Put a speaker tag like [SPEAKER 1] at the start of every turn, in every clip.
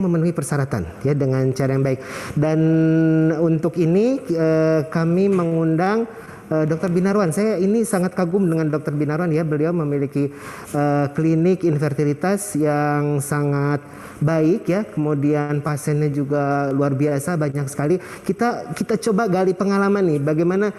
[SPEAKER 1] memenuhi persyaratan ya dengan cara yang baik. Dan untuk ini kami mengundang Dr. Binarwan. Saya ini sangat kagum dengan Dr. Binarwan ya. Beliau memiliki klinik infertilitas yang sangat baik ya. Kemudian pasiennya juga luar biasa, banyak sekali. Kita coba gali pengalaman nih bagaimana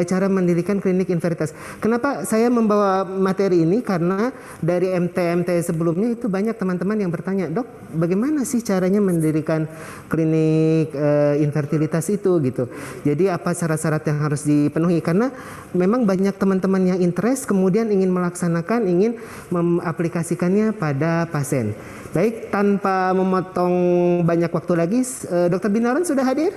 [SPEAKER 1] cara mendirikan klinik infertilitas. Kenapa saya membawa materi ini? Karena dari MT sebelumnya itu banyak teman-teman yang bertanya, "Dok, bagaimana sih caranya mendirikan klinik infertilitas itu?" gitu. Jadi apa syarat-syarat yang harus dipenuhi? Karena memang banyak teman-teman yang interest kemudian ingin melaksanakan, ingin mengaplikasikannya pada pasien. Baik, tanpa memotong banyak waktu lagi, Dr. Binaron sudah hadir?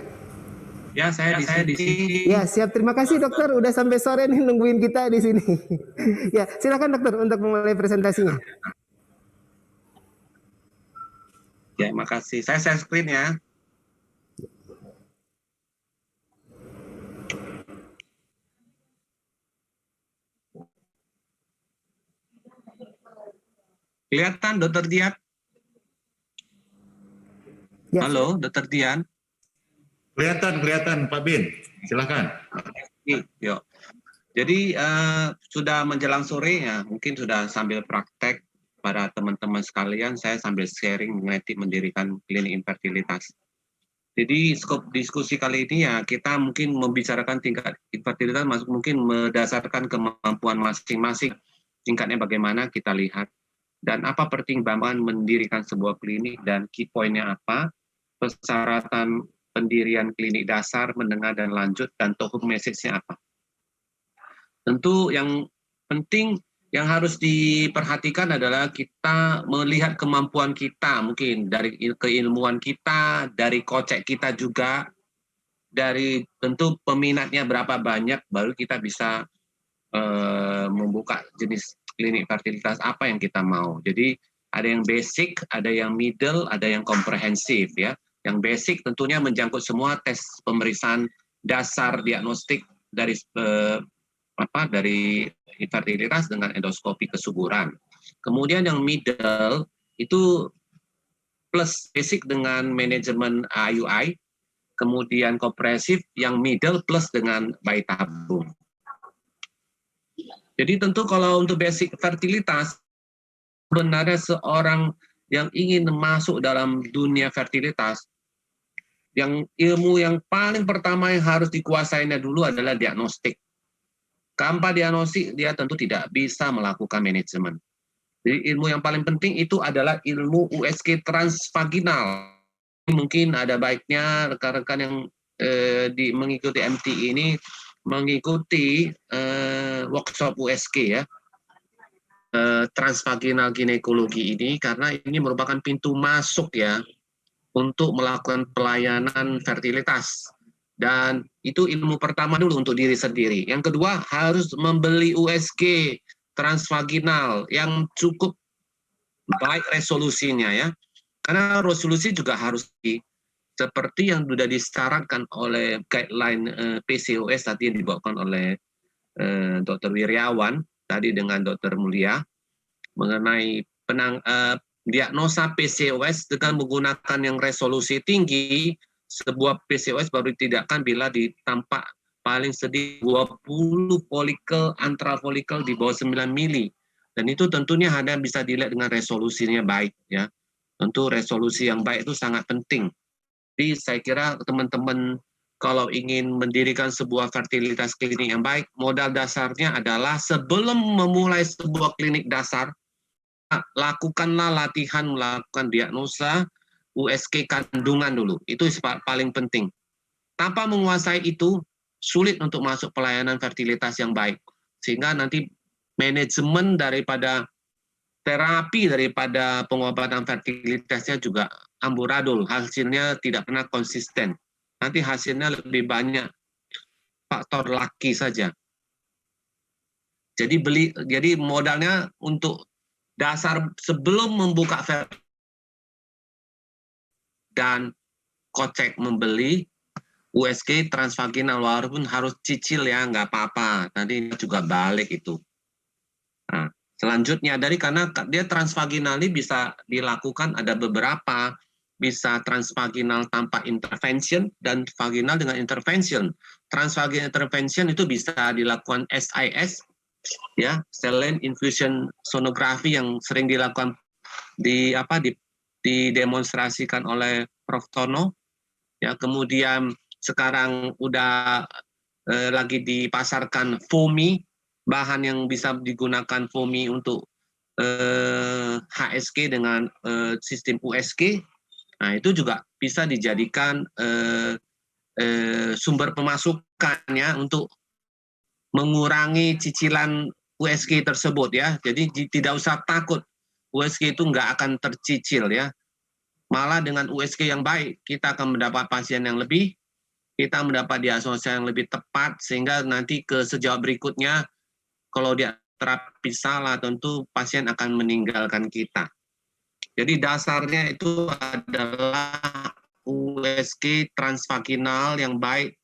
[SPEAKER 2] Ya, saya di sini.
[SPEAKER 1] Ya, siap. Terima kasih dokter, udah sampai sore nih nungguin kita di sini. Ya, silakan dokter untuk memulai presentasinya.
[SPEAKER 2] Ya, makasih. Saya share screen ya. Kelihatan Dokter Dian?
[SPEAKER 1] Ya.
[SPEAKER 2] Halo, Dokter Dian.
[SPEAKER 3] Kelihatan Pak Bin. Silakan.
[SPEAKER 2] Yuk. Jadi sudah menjelang sore ya, mungkin sudah sambil praktek pada teman-teman sekalian, saya sambil sharing mengenai mendirikan klinik infertilitas. Jadi skop diskusi kali ini ya kita mungkin membicarakan tingkat infertilitas mungkin berdasarkan kemampuan masing-masing, tingkatnya bagaimana kita lihat dan apa pertimbangan mendirikan sebuah klinik dan key point-nya apa, persyaratan pendirian klinik dasar, menengah dan lanjut dan take-home message-nya apa. Tentu yang penting yang harus diperhatikan adalah kita melihat kemampuan kita, mungkin dari keilmuan kita, dari kocek kita juga, dari tentu peminatnya berapa banyak, baru kita bisa membuka jenis klinik fertilitas apa yang kita mau. Jadi ada yang basic, ada yang middle, ada yang komprehensif ya. Yang basic tentunya menjangkut semua tes pemeriksaan dasar diagnostik dari dari infertilitas dengan endoskopi kesuburan. Kemudian yang middle itu plus basic dengan manajemen IUI, kemudian kompresif yang middle plus dengan bayi tabung. Jadi tentu kalau untuk basic fertilitas, sebenarnya seorang yang ingin masuk dalam dunia fertilitas, yang ilmu yang paling pertama yang harus dikuasainya dulu adalah diagnostik. Tanpa diagnostik, dia tentu tidak bisa melakukan manajemen. Jadi ilmu yang paling penting itu adalah ilmu USG transvaginal. Mungkin ada baiknya rekan-rekan yang mengikuti MT ini mengikuti workshop USG ya, transvaginal ginekologi ini, karena ini merupakan pintu masuk ya untuk melakukan pelayanan fertilitas. Dan itu ilmu pertama dulu untuk diri sendiri. Yang kedua harus membeli USG transvaginal yang cukup baik resolusinya ya. Karena resolusi juga harus seperti yang sudah disyaratkan oleh guideline PCOS tadi yang dibawakan oleh Dr. Wiryawan tadi dengan Dr. Mulia mengenai diagnosa PCOS dengan menggunakan yang resolusi tinggi. Sebuah PCOS baru ditidakkan bila ditampak paling sedikit 20 folikel antrafolikel di bawah 9 mili. Dan itu tentunya hanya bisa dilihat dengan resolusinya baik ya. Tentu resolusi yang baik itu sangat penting. Jadi saya kira teman-teman kalau ingin mendirikan sebuah fertilitas klinik yang baik, modal dasarnya adalah sebelum memulai sebuah klinik dasar, lakukanlah latihan melakukan diagnosa USG kandungan dulu. Itu paling penting. Tanpa menguasai itu, sulit untuk masuk pelayanan fertilitas yang baik. Sehingga nanti manajemen daripada terapi daripada pengobatan fertilitasnya juga amburadul, hasilnya tidak pernah konsisten. Nanti hasilnya lebih banyak faktor laki saja. Jadi modalnya untuk dasar sebelum membuka fertilitas dan kocek membeli USG transvaginal, walaupun harus cicil ya, nggak apa-apa. Nanti juga balik itu. Nah, selanjutnya karena dia transvaginal ini bisa dilakukan ada beberapa bisa transvaginal tanpa intervention, dan vaginal dengan intervention. Transvaginal intervention itu bisa dilakukan SIS, ya, saline infusion sonography yang sering dilakukan didemonstrasikan oleh Prof. Tono, ya. Kemudian sekarang udah lagi dipasarkan FOMI, bahan yang bisa digunakan FOMI untuk HSG dengan sistem USG. Nah, itu juga bisa dijadikan sumber pemasukan, ya, untuk mengurangi cicilan USG tersebut, ya. Jadi tidak usah takut, USG itu nggak akan tercicil, ya. Malah dengan USG yang baik, kita akan mendapat pasien yang lebih, kita mendapat diagnosa yang lebih tepat, sehingga nanti ke sejauh berikutnya, kalau dia terapi salah, tentu pasien akan meninggalkan kita. Jadi dasarnya itu adalah USG transvaginal yang baik,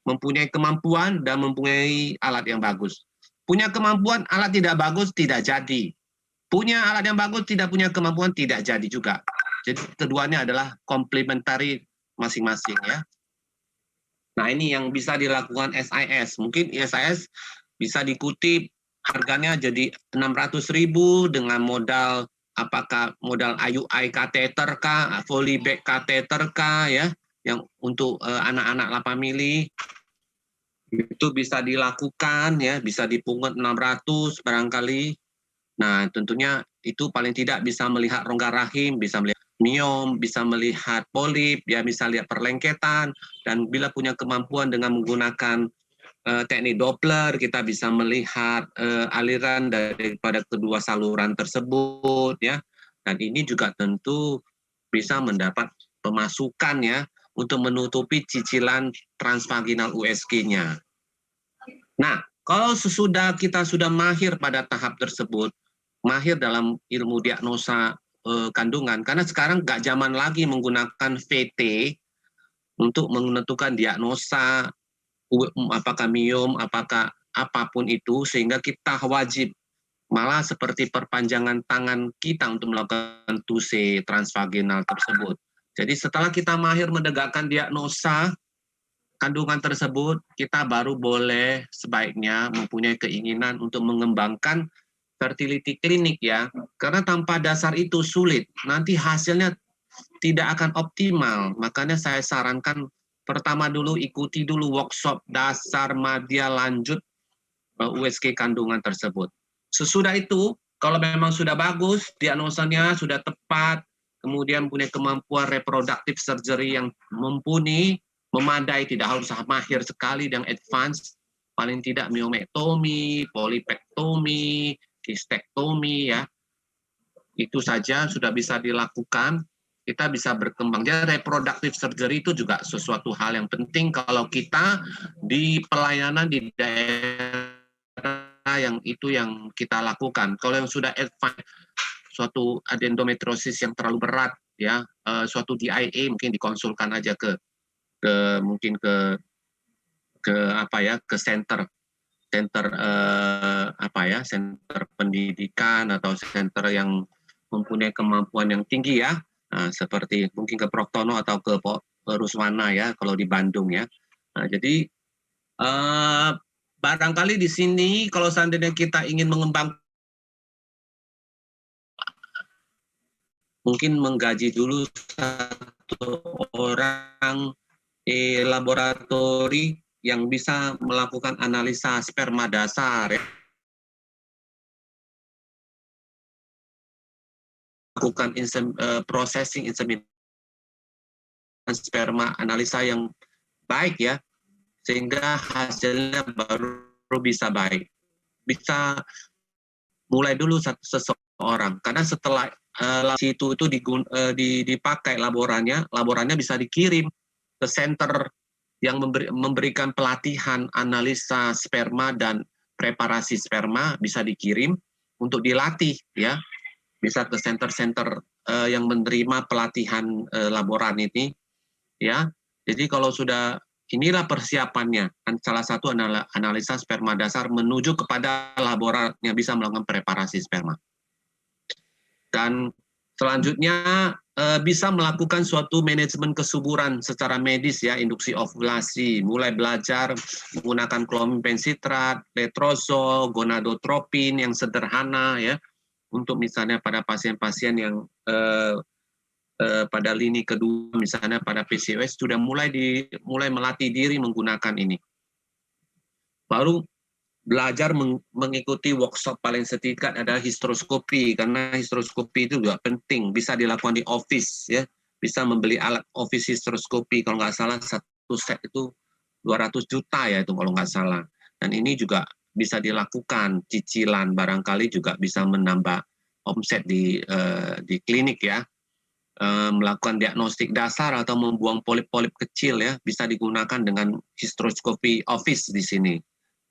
[SPEAKER 2] mempunyai kemampuan dan mempunyai alat yang bagus. Punya kemampuan, alat tidak bagus, tidak jadi. Punya alat yang bagus, tidak punya kemampuan, tidak jadi juga. Jadi keduanya adalah komplementari masing-masing, ya. Nah, ini yang bisa dilakukan SIS. Mungkin SIS bisa dikutip, harganya jadi 600.000 dengan modal, apakah modal IUI kateter kah, Foley bag kateter kah, ya, yang untuk anak-anak 8 mili. Itu bisa dilakukan, ya, bisa dipungut 600 barangkali. Nah, tentunya itu paling tidak bisa melihat rongga rahim, bisa melihat miom, bisa melihat polip, ya, bisa lihat perlengketan, dan bila punya kemampuan dengan menggunakan teknik Doppler, kita bisa melihat aliran daripada kedua saluran tersebut, ya. Dan ini juga tentu bisa mendapat pemasukan, ya, untuk menutupi cicilan transvaginal USG-nya. Nah, kalau kita sudah mahir pada tahap tersebut, mahir dalam ilmu diagnosa kandungan, karena sekarang nggak zaman lagi menggunakan VT untuk menentukan diagnosa apakah miom, apakah apapun itu, sehingga kita wajib malah seperti perpanjangan tangan kita untuk melakukan TUSE transvaginal tersebut. Jadi setelah kita mahir menegakkan diagnosa kandungan tersebut, kita baru boleh sebaiknya mempunyai keinginan untuk mengembangkan fertility klinik, ya. Karena tanpa dasar itu sulit, nanti hasilnya tidak akan optimal. Makanya saya sarankan pertama dulu ikuti dulu workshop dasar, madya, lanjut USG kandungan tersebut. Sesudah itu, kalau memang sudah bagus, diagnosanya sudah tepat, kemudian punya kemampuan reproduktif surgery yang mumpuni, memadai, tidak harus mahir sekali dan advance, paling tidak miomektomi, polipektomi, kistektomi, ya. Itu saja sudah bisa dilakukan, kita bisa berkembang. Jadi reproductive surgery itu juga sesuatu hal yang penting kalau kita di pelayanan di daerah yang kita lakukan. Kalau yang sudah advance, suatu adendometriosis yang terlalu berat, ya, suatu DIA, mungkin dikonsulkan aja ke center center pendidikan atau center yang mempunyai kemampuan yang tinggi, ya. Nah, seperti mungkin ke Prof. Tono atau ke Ruswana, ya, kalau di Bandung, ya. Nah, jadi barangkali di sini kalau seandainya kita ingin mengembangkan, mungkin menggaji dulu satu orang laboratori yang bisa melakukan analisa sperma dasar, ya. Lakukan processing inseminasi sperma, analisa yang baik, ya, sehingga hasilnya baru bisa baik. Bisa mulai dulu seseorang, karena setelah itu dipakai laborannya bisa dikirim ke center yang memberikan pelatihan analisa sperma dan preparasi sperma, bisa dikirim untuk dilatih, ya. Bisa ke center-center yang menerima pelatihan laboran ini, ya. Jadi kalau sudah, inilah persiapannya. Salah satu analisa sperma dasar menuju kepada laboran yang bisa melakukan preparasi sperma. Dan selanjutnya bisa melakukan suatu manajemen kesuburan secara medis ya, induksi ovulasi, mulai belajar menggunakan klomin sitrat, letrozol, gonadotropin yang sederhana ya, untuk misalnya pada pasien-pasien yang pada lini kedua, misalnya pada PCOS sudah mulai melatih diri menggunakan ini. Baru belajar mengikuti workshop paling sedikit adalah histeroskopi, karena histeroskopi itu juga penting, bisa dilakukan di office ya, bisa membeli alat office histeroskopi, kalau nggak salah satu set itu 200 juta ya itu kalau nggak salah, dan ini juga bisa dilakukan cicilan, barangkali juga bisa menambah omset di klinik ya. Melakukan diagnostik dasar atau membuang polip-polip kecil ya, bisa digunakan dengan histeroskopi office di sini.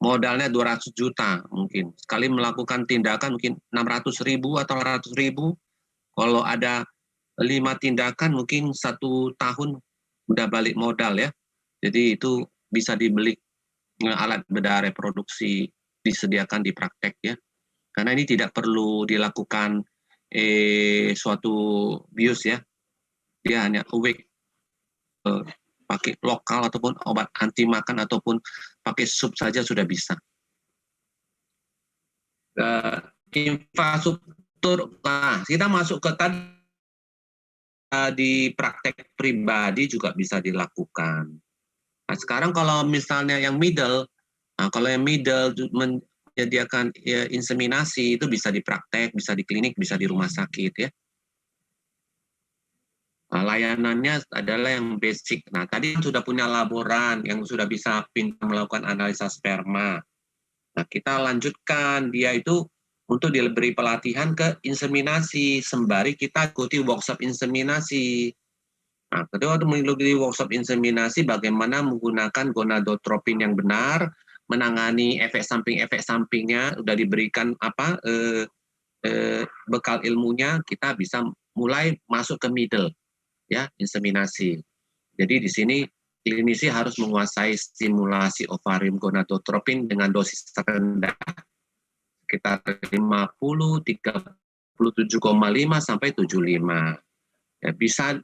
[SPEAKER 2] Modalnya 200 juta mungkin. Sekali melakukan tindakan mungkin 600.000 atau 800.000. Kalau ada 5 tindakan mungkin 1 tahun udah balik modal ya. Jadi itu bisa dibeli alat bedah reproduksi, disediakan di praktek ya. Karena ini tidak perlu dilakukan suatu bius ya. Dia hanya awake pakai lokal ataupun obat anti makan ataupun pakai sup saja sudah bisa. Infrastruktur, nah kita masuk ke tadi di praktek pribadi juga bisa dilakukan. Nah, sekarang kalau misalnya yang middle, nah kalau yang middle menyediakan inseminasi itu bisa di praktek, bisa di klinik, bisa di rumah sakit ya. Nah, layanannya adalah yang basic. Nah, tadi sudah punya laboran yang sudah bisa pintar melakukan analisa sperma. Nah, kita lanjutkan dia itu untuk diberi pelatihan ke inseminasi, sembari kita ikuti workshop inseminasi. Nah, kedua untuk mengikuti workshop inseminasi bagaimana menggunakan gonadotropin yang benar, menangani efek sampingnya, sudah diberikan bekal ilmunya, kita bisa mulai masuk ke middle. Ya, inseminasi. Jadi di sini klinisi harus menguasai stimulasi ovarium gonadotropin dengan dosis rendah, sekitar 50, 37,5 sampai 75. Ya, bisa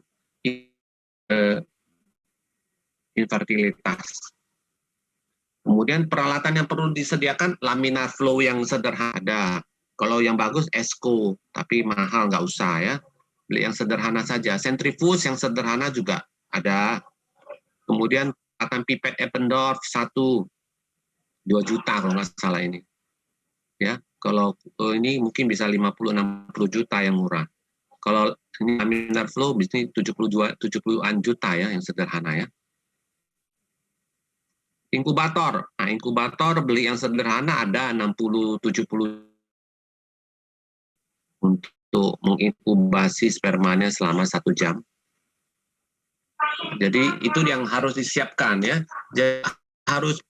[SPEAKER 2] infertilitas. Kemudian peralatan yang perlu disediakan laminar flow yang sederhana. Kalau yang bagus ESCO, tapi mahal nggak usah ya. Beli yang sederhana saja. Centrifuge yang sederhana juga ada. Kemudian akan pipet Eppendorf 2 juta kalau nggak salah ini. Ya, kalau ini mungkin bisa 50-60 juta yang murah. Kalau ini laminar flow bisnis 70-an juta ya yang sederhana ya. Inkubator. Nah, inkubator beli yang sederhana ada 60-70 untuk menginkubasi spermanya selama 1 jam. Jadi itu yang harus disiapkan ya. Jadi harus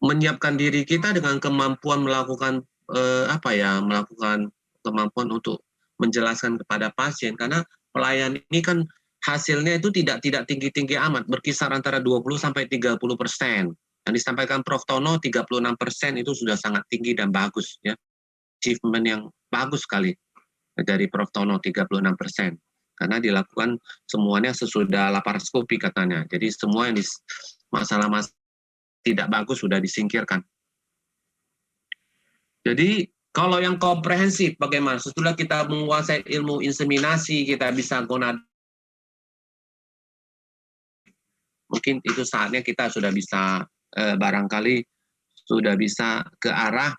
[SPEAKER 2] menyiapkan diri kita dengan kemampuan melakukan melakukan kemampuan untuk menjelaskan kepada pasien, karena pelayan ini kan hasilnya itu tidak tinggi-tinggi amat, berkisar antara 20-30%. Yang disampaikan Prof. Tono 36% itu sudah sangat tinggi dan bagus ya. Achievement yang bagus sekali dari Prof. Tono 36%. Karena dilakukan semuanya sesudah laparoskopi katanya. Jadi semua yang masalah tidak bagus sudah disingkirkan. Jadi kalau yang komprehensif bagaimana? Setelah kita menguasai ilmu inseminasi, kita bisa mungkin itu saatnya kita sudah bisa barangkali sudah bisa ke arah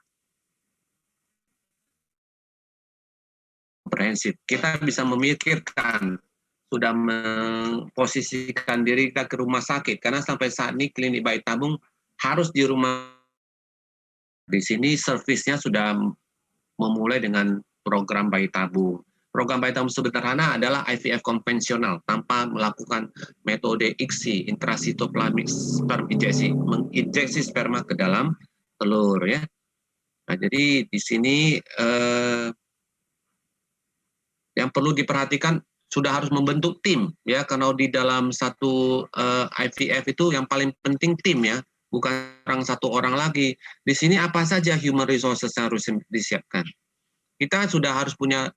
[SPEAKER 2] komprehensif. Kita bisa memikirkan, sudah memposisikan diri kita ke rumah sakit, karena sampai saat ini klinik bayi tabung harus di rumah. Di sini servisnya sudah memulai dengan program bayi tabung. Program bayi tabung sederhana adalah IVF konvensional tanpa melakukan metode ICSI, intrasitoplasmic sperm injeksi, menginjeksi sperma ke dalam telur ya. Nah, jadi di sini yang perlu diperhatikan sudah harus membentuk tim ya, karena di dalam satu IVF itu yang paling penting tim ya, bukan satu orang lagi. Di sini apa saja human resources yang harus disiapkan. Kita sudah harus punya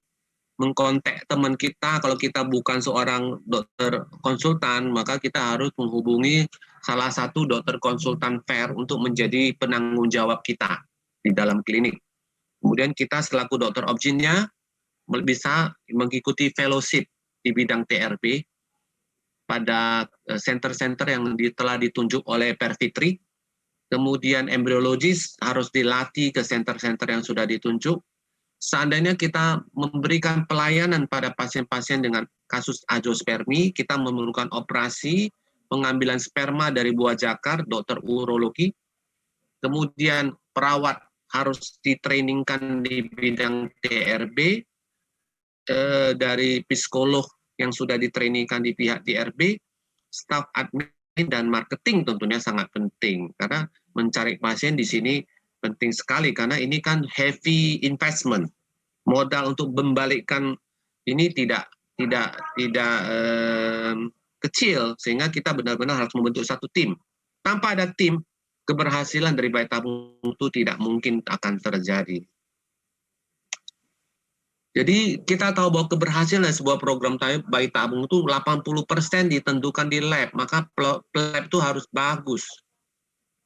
[SPEAKER 2] mengkontak teman kita. Kalau kita bukan seorang dokter konsultan, maka kita harus menghubungi salah satu dokter konsultan FAIR untuk menjadi penanggung jawab kita di dalam klinik. Kemudian kita selaku dokter objinnya bisa mengikuti fellowship di bidang TRP pada center-center yang telah ditunjuk oleh Perfitri. Kemudian embriologis harus dilatih ke center-center yang sudah ditunjuk. Seandainya kita memberikan pelayanan pada pasien-pasien dengan kasus azoospermi, kita memerlukan operasi pengambilan sperma dari buah jakar, dokter urologi. Kemudian perawat harus ditrainingkan di bidang TRB, dari psikolog yang sudah ditrainingkan di pihak TRB, staf admin dan marketing tentunya sangat penting, karena mencari pasien di sini penting sekali, karena ini kan heavy investment, modal untuk membalikkan ini tidak kecil, sehingga kita benar-benar harus membentuk satu tim. Tanpa ada tim, keberhasilan dari bayi tabung itu tidak mungkin akan terjadi. Jadi kita tahu bahwa keberhasilan sebuah program bayi tabung itu 80% ditentukan di lab, maka lab itu harus bagus.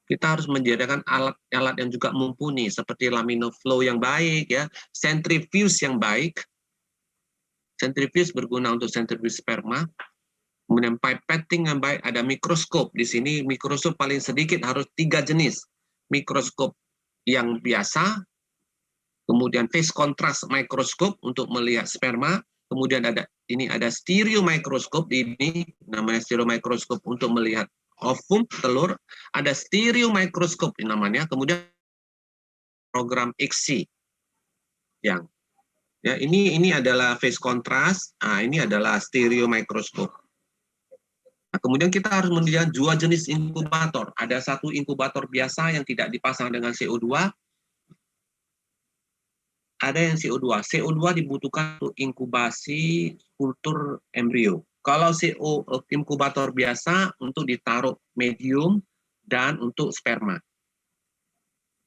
[SPEAKER 2] Kita harus menyediakan alat-alat yang juga mumpuni seperti laminoflow yang baik, ya, centrifuge yang baik. Centrifuge berguna untuk centrifuge sperma. Kemudian pipetting yang baik, ada mikroskop. Di sini mikroskop paling sedikit harus 3 jenis. Mikroskop yang biasa, kemudian phase contrast mikroskop untuk melihat sperma, kemudian ada stereo mikroskop, ini namanya stereo mikroskop untuk melihat ovum, telur, ada stereo mikroskop namanya, kemudian program ICSI yang ya ini adalah phase contrast, ini adalah stereo mikroskop. Nah, kemudian kita harus menyediakan 2 jenis inkubator. Ada satu inkubator biasa yang tidak dipasang dengan CO2, ada yang CO2. CO2 dibutuhkan untuk inkubasi kultur embrio. Kalau inkubator biasa untuk ditaruh medium dan untuk sperma.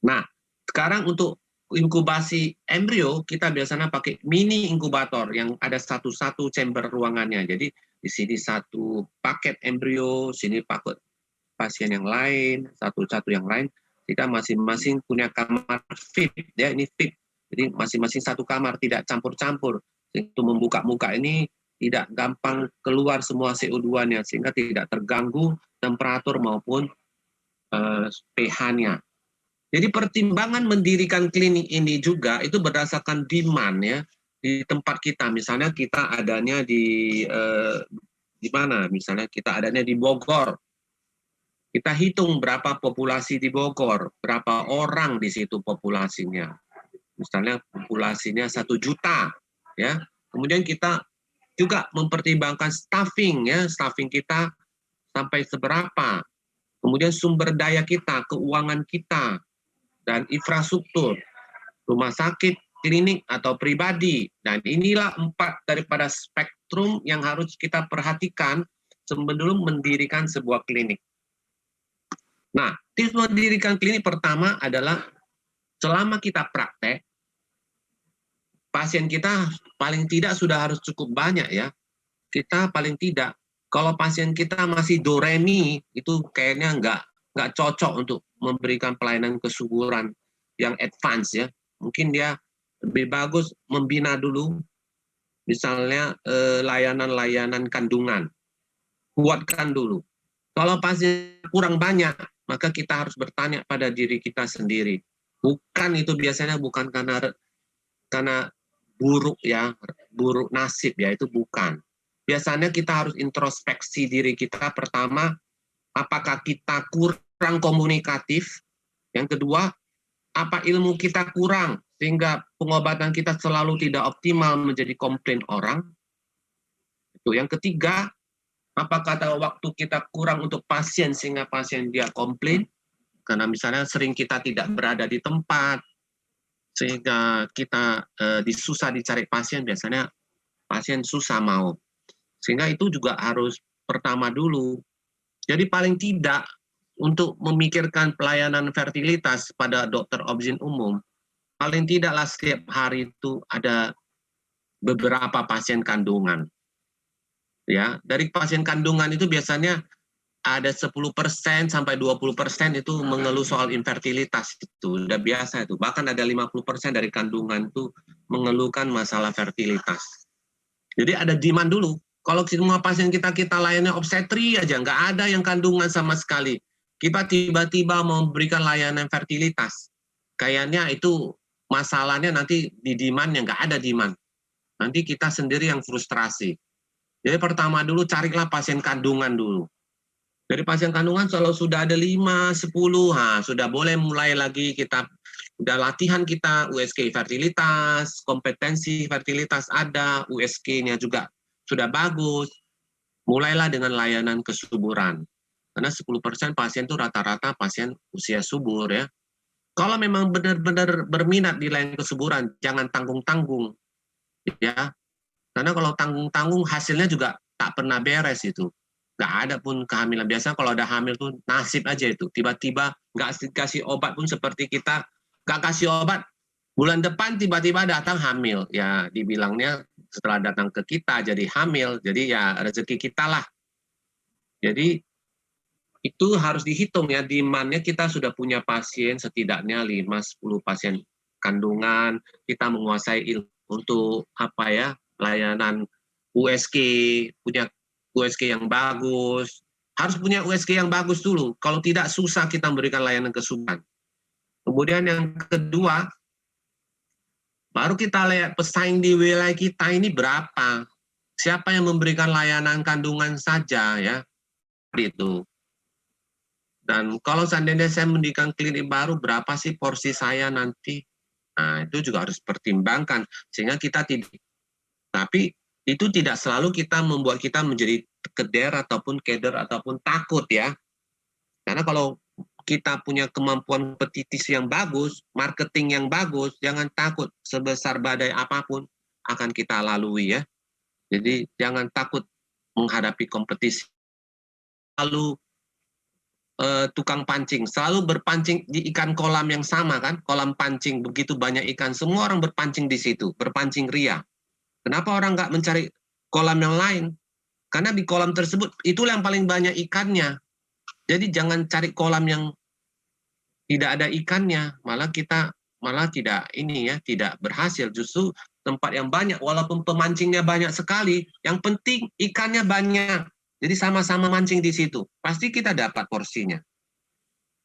[SPEAKER 2] Nah, sekarang untuk inkubasi embrio kita biasanya pakai mini inkubator yang ada satu chamber ruangannya. Jadi di sini satu paket embrio, sini paket pasien yang lain, satu yang lain. Kita masing-masing punya kamar VIP, ya, ini VIP. Jadi masing-masing satu kamar, tidak campur-campur. Untuk membuka muka ini tidak gampang keluar semua CO2-nya, sehingga tidak terganggu temperatur maupun pH-nya. Jadi pertimbangan mendirikan klinik ini juga itu berdasarkan demand, ya, di tempat kita. Misalnya kita adanya di mana? Misalnya kita adanya di Bogor. Kita hitung berapa populasi di Bogor, berapa orang di situ populasinya. Misalnya populasinya 1 juta, ya. Kemudian kita juga mempertimbangkan staffing, ya, staffing kita sampai seberapa. Kemudian sumber daya kita, keuangan kita, dan infrastruktur, rumah sakit, klinik atau pribadi. Dan inilah 4 daripada spektrum yang harus kita perhatikan sebelum mendirikan sebuah klinik. Nah, tips mendirikan klinik pertama adalah selama kita praktek, pasien kita paling tidak sudah harus cukup banyak, ya. Kita paling tidak, kalau pasien kita masih doremi, itu kayaknya nggak cocok untuk memberikan pelayanan kesuburan yang advance, ya. Mungkin dia lebih bagus membina dulu, misalnya layanan-layanan kandungan, kuatkan dulu. Kalau pasien kurang banyak, maka kita harus bertanya pada diri kita sendiri. Bukan itu biasanya bukan karena buruk, ya, buruk nasib, ya, itu bukan. Biasanya kita harus introspeksi diri kita. Pertama, apakah kita kurang komunikatif? Yang kedua, apa ilmu kita kurang sehingga pengobatan kita selalu tidak optimal menjadi komplain orang? Itu. Yang ketiga, apakah waktu kita kurang untuk pasien sehingga pasien dia komplain? Karena misalnya sering kita tidak berada di tempat, sehingga kita susah dicari pasien, biasanya pasien susah mau. Sehingga itu juga harus pertama dulu. Jadi paling tidak untuk memikirkan pelayanan fertilitas pada dokter obgyn umum, paling tidaklah setiap hari itu ada beberapa pasien kandungan. Ya, dari pasien kandungan itu biasanya ada 10% sampai 20% itu mengeluh soal infertilitas, itu udah biasa itu. Bahkan ada 50% dari kandungan itu mengeluhkan masalah fertilitas. Jadi ada demand dulu. Kalau semua pasien kita layani obstetri aja, nggak ada yang kandungan sama sekali. Kita tiba-tiba memberikan layanan fertilitas. Kayaknya itu masalahnya nanti di demand yang nggak ada demand. Nanti kita sendiri yang frustrasi. Jadi pertama dulu carilah pasien kandungan dulu. Dari pasien kandungan kalau sudah ada 5, 10, sudah boleh mulai lagi kita, udah latihan kita USG fertilitas, kompetensi fertilitas ada, USG-nya juga sudah bagus, mulailah dengan layanan kesuburan. Karena 10% pasien itu rata-rata pasien usia subur ya. Kalau memang benar-benar berminat di layanan kesuburan, jangan tanggung-tanggung ya. Karena kalau tanggung-tanggung hasilnya juga tak pernah beres itu. Nggak ada pun kehamilan. Biasanya kalau ada hamil tuh nasib aja itu. Tiba-tiba nggak kasih obat pun seperti kita. Nggak kasih obat, bulan depan tiba-tiba datang hamil. Ya dibilangnya setelah datang ke kita jadi hamil. Jadi ya rezeki kita lah. Jadi itu harus dihitung ya. Demand-nya kita sudah punya pasien setidaknya 5-10 pasien kandungan. Kita menguasai ilmu untuk apa ya, layanan USG, punya USG yang bagus. Harus punya USG yang bagus dulu. Kalau tidak susah kita memberikan layanan kesuburan. Kemudian yang kedua, baru kita lihat pesaing di wilayah kita ini berapa. Siapa yang memberikan layanan kandungan saja ya. Itu. Dan kalau seandainya saya mendirikan klinik baru, berapa sih porsi saya nanti? Nah, itu juga harus pertimbangkan. Sehingga kita tidak, tapi itu tidak selalu kita membuat kita menjadi keder ataupun keder ataupun takut ya. Karena kalau kita punya kemampuan kompetitif yang bagus, marketing yang bagus, jangan takut sebesar badai apapun akan kita lalui ya. Jadi jangan takut menghadapi kompetisi. Lalu tukang pancing selalu berpancing di ikan kolam yang sama kan, kolam pancing begitu banyak ikan, semua orang berpancing di situ, berpancing ria. Kenapa orang nggak mencari kolam yang lain? Karena di kolam tersebut itulah yang paling banyak ikannya. Jadi jangan cari kolam yang tidak ada ikannya, malah tidak ini ya, tidak berhasil. Justru tempat yang banyak, walaupun pemancingnya banyak sekali, yang penting ikannya banyak. Jadi sama-sama mancing di situ, pasti kita dapat porsinya.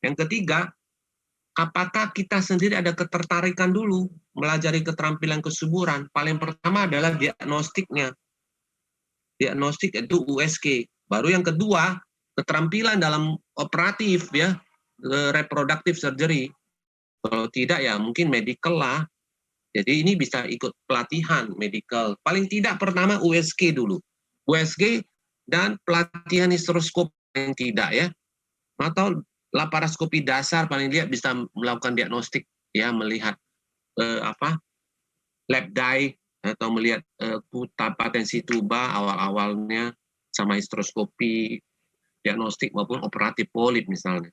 [SPEAKER 2] Yang ketiga, apakah kita sendiri ada ketertarikan dulu melajari keterampilan kesuburan? Paling pertama adalah diagnostiknya. Diagnostik itu USG. Baru yang kedua, keterampilan dalam operatif ya, reproductive surgery. Kalau tidak ya mungkin medical lah. Jadi ini bisa ikut pelatihan medical. Paling tidak pertama USG dulu. USG dan pelatihan histeroskop yang tidak ya. Atau laparoskopi dasar paling tidak bisa melakukan diagnostik ya, melihat lab dye atau melihat patensi tuba awal-awalnya sama histeroskopi diagnostik maupun operatif polip misalnya.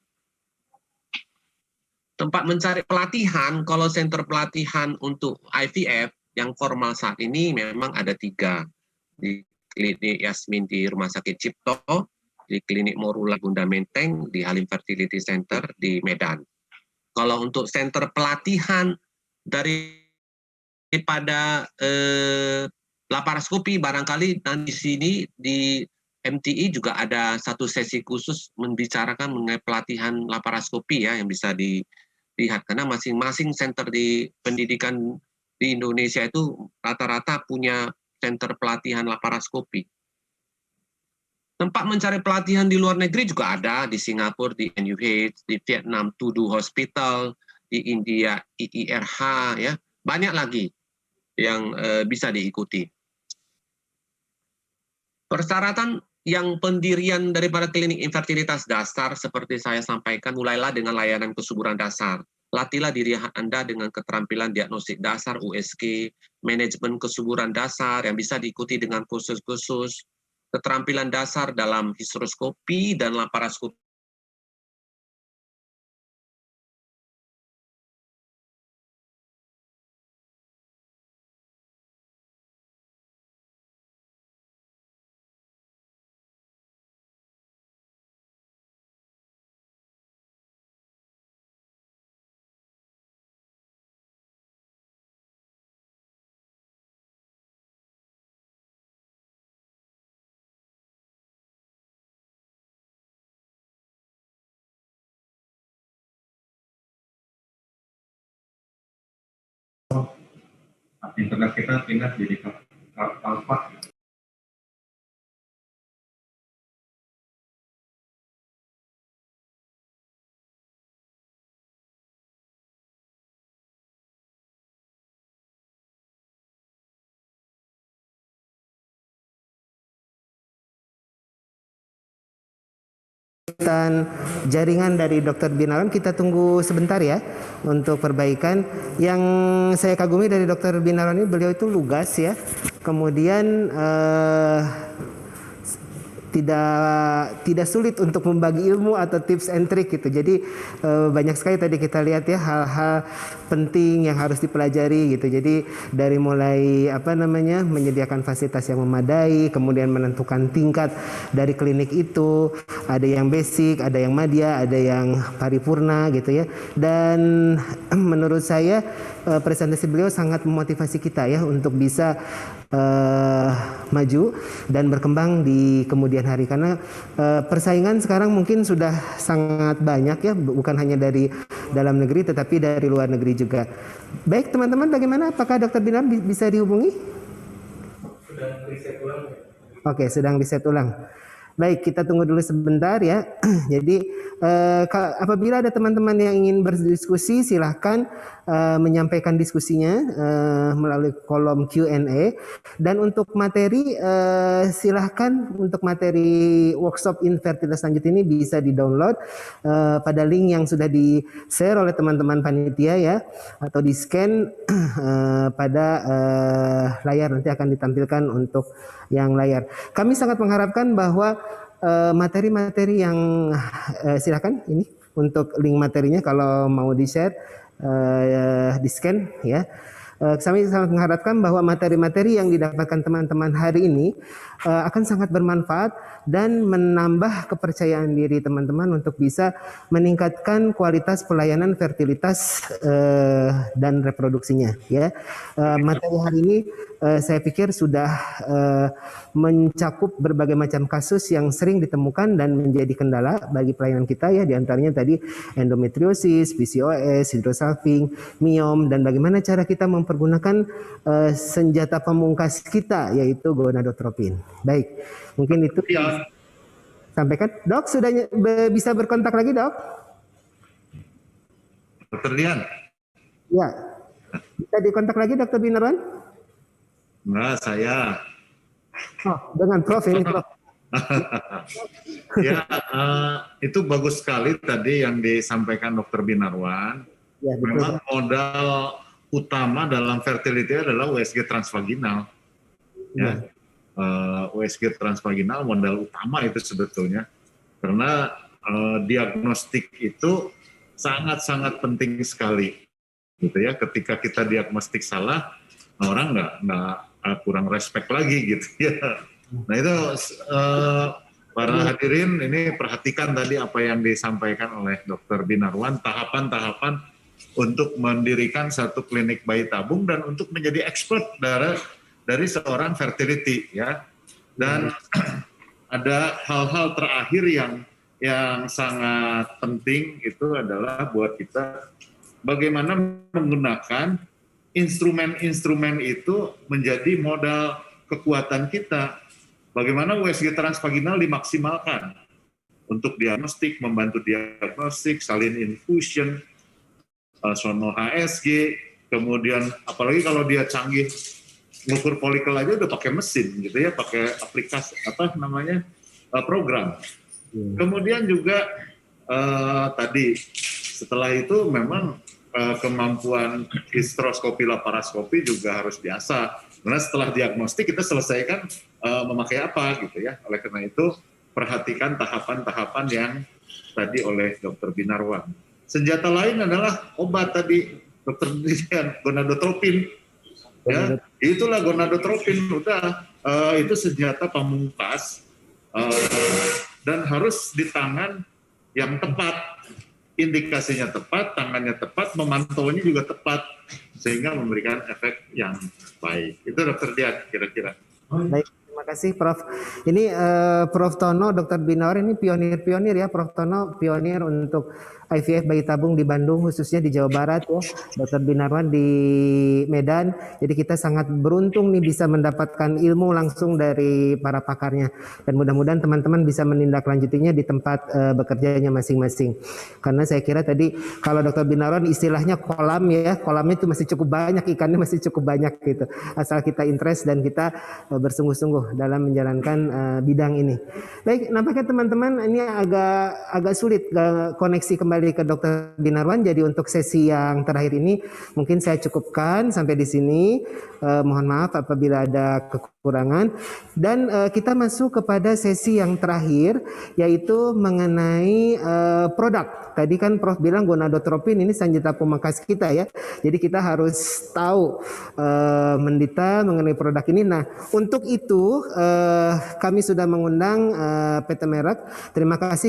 [SPEAKER 2] Tempat mencari pelatihan, kalau center pelatihan untuk IVF yang formal saat ini memang ada 3. Di klinik Yasmin di Rumah Sakit Cipto, di klinik Morula Bunda Menteng, di Halim Fertility Center di Medan. Kalau untuk center pelatihan daripada laparoskopi, barangkali nanti di sini di MTI juga ada satu sesi khusus membicarakan mengenai pelatihan laparoskopi ya, yang bisa dilihat. Karena masing-masing center di pendidikan di Indonesia itu rata-rata punya center pelatihan laparoskopi. Tempat mencari pelatihan di luar negeri juga ada, di Singapura, di NUH, di Vietnam, Tudu Hospital, di India, IIRH, ya, banyak lagi yang bisa diikuti. Persyaratan yang pendirian daripada klinik infertilitas dasar seperti saya sampaikan, mulailah dengan layanan kesuburan dasar. Latihlah diri Anda dengan keterampilan diagnostik dasar USG, manajemen kesuburan dasar yang bisa diikuti dengan kursus-kursus, keterampilan dasar dalam histeroskopi dan laparoskopi
[SPEAKER 3] internet kita pindah jadi kalpat.
[SPEAKER 1] Dan jaringan dari Dr. Binarwan kita tunggu sebentar ya untuk perbaikan. Yang saya kagumi dari Dr. Binarwan ini, beliau itu lugas ya, kemudian tidak sulit untuk membagi ilmu atau tips and trick gitu. Jadi banyak sekali tadi kita lihat ya hal-hal penting yang harus dipelajari gitu. Jadi dari mulai menyediakan fasilitas yang memadai, kemudian menentukan tingkat dari klinik itu, ada yang basic, ada yang madya, ada yang paripurna gitu ya. Dan menurut saya presentasi beliau sangat memotivasi kita ya untuk bisa maju dan berkembang di kemudian hari, karena persaingan sekarang mungkin sudah sangat banyak ya, bukan hanya dari dalam negeri tetapi dari luar negeri juga. Baik teman-teman, bagaimana, apakah Dr. Binar bisa dihubungi?
[SPEAKER 3] Sedang riset ulang.
[SPEAKER 1] Oke, sedang riset ulang. Baik, kita tunggu dulu sebentar ya. Jadi apabila ada teman-teman yang ingin berdiskusi, silahkan menyampaikan diskusinya melalui kolom Q&A. Dan untuk materi, silahkan untuk materi workshop infertilitas lanjut ini bisa di-download pada link yang sudah di-share oleh teman-teman panitia ya, atau di-scan pada layar, nanti akan ditampilkan untuk yang layar. Kami sangat mengharapkan bahwa materi-materi yang silakan ini untuk link materinya kalau mau di-share, di-scan ya. Kami sangat mengharapkan bahwa materi-materi yang didapatkan teman-teman hari ini akan sangat bermanfaat dan menambah kepercayaan diri teman-teman untuk bisa meningkatkan kualitas pelayanan fertilitas dan reproduksinya ya. Materi hari ini saya pikir sudah mencakup berbagai macam kasus yang sering ditemukan dan menjadi kendala bagi pelayanan kita ya, diantaranya tadi endometriosis, PCOS, hidrosalping, miom, dan bagaimana cara kita mempergunakan senjata pamungkas kita yaitu gonadotropin. Baik, mungkin itu
[SPEAKER 3] Ya.
[SPEAKER 1] sampaikan. Dok, sudah bisa berkontak lagi dok?
[SPEAKER 3] Dr. Dian?
[SPEAKER 1] Ya, bisa dikontak lagi Dr. Binarwan?
[SPEAKER 3] Enggak, saya.
[SPEAKER 1] Oh, dengan Prof ini Prof.
[SPEAKER 3] Ya, itu bagus sekali tadi yang disampaikan Dr. Binarwan.
[SPEAKER 1] Ya, betul.
[SPEAKER 3] Memang modal utama dalam fertility adalah USG transvaginal. Ya. USG transvaginal modal utama itu sebetulnya. Karena diagnostik itu sangat-sangat penting sekali. Gitu ya, ketika kita diagnostik salah, orang nggak kurang respect lagi gitu ya. Nah itu para hadirin ini perhatikan tadi apa yang disampaikan oleh Dr. Binarwan, tahapan-tahapan untuk mendirikan satu klinik bayi tabung dan untuk menjadi expert dari seorang fertility ya. Dan ada hal-hal terakhir yang sangat penting itu adalah buat kita bagaimana menggunakan instrumen-instrumen itu menjadi modal kekuatan kita. Bagaimana USG transvaginal dimaksimalkan untuk diagnostik, membantu diagnostik, salin infusion, sono HSG, kemudian apalagi kalau dia canggih ngukur folikel aja udah pakai mesin gitu ya, pakai aplikasi program. Kemudian juga tadi setelah itu memang kemampuan histeroskopi laparoskopi juga harus diasah. Karena setelah diagnostik kita selesaikan memakai apa gitu ya. Oleh karena itu perhatikan tahapan-tahapan yang tadi oleh Dr. Binarwan. Senjata lain adalah obat tadi Dr. Dian, gonadotropin. Ya, itulah gonadotropin udah itu senjata pamungkas dan harus di tangan yang tepat. Indikasinya tepat, tangannya tepat, memantaunya juga tepat, sehingga memberikan efek yang baik. Itu Dr. Dian kira-kira.
[SPEAKER 1] Baik, terima kasih Prof. Ini Prof. Tono, Dr. Binarwan ini pionir-pionir ya, Prof. Tono pionir untuk IVF bayi tabung di Bandung, khususnya di Jawa Barat ya, Dr. Binarwan di Medan. Jadi kita sangat beruntung nih bisa mendapatkan ilmu langsung dari para pakarnya, dan mudah-mudahan teman-teman bisa menindaklanjutinya di tempat bekerjanya masing-masing. Karena saya kira tadi kalau Dr. Binarwan istilahnya kolam ya, kolamnya itu masih cukup banyak, ikannya masih cukup banyak gitu. Asal kita interest dan kita bersungguh-sungguh dalam menjalankan bidang ini. Baik, nampaknya teman-teman ini agak sulit koneksi kembali ke Dr. Binarwan. Jadi untuk sesi yang terakhir ini mungkin saya cukupkan sampai di sini. Mohon maaf apabila ada kekurangan. Dan kita masuk kepada sesi yang terakhir, yaitu mengenai produk. Tadi kan Prof bilang gonadotropin ini senjata pemangkas kita ya. Jadi kita harus tahu mendetail mengenai produk ini. Nah, untuk itu kami sudah mengundang PT Merek. Terima kasih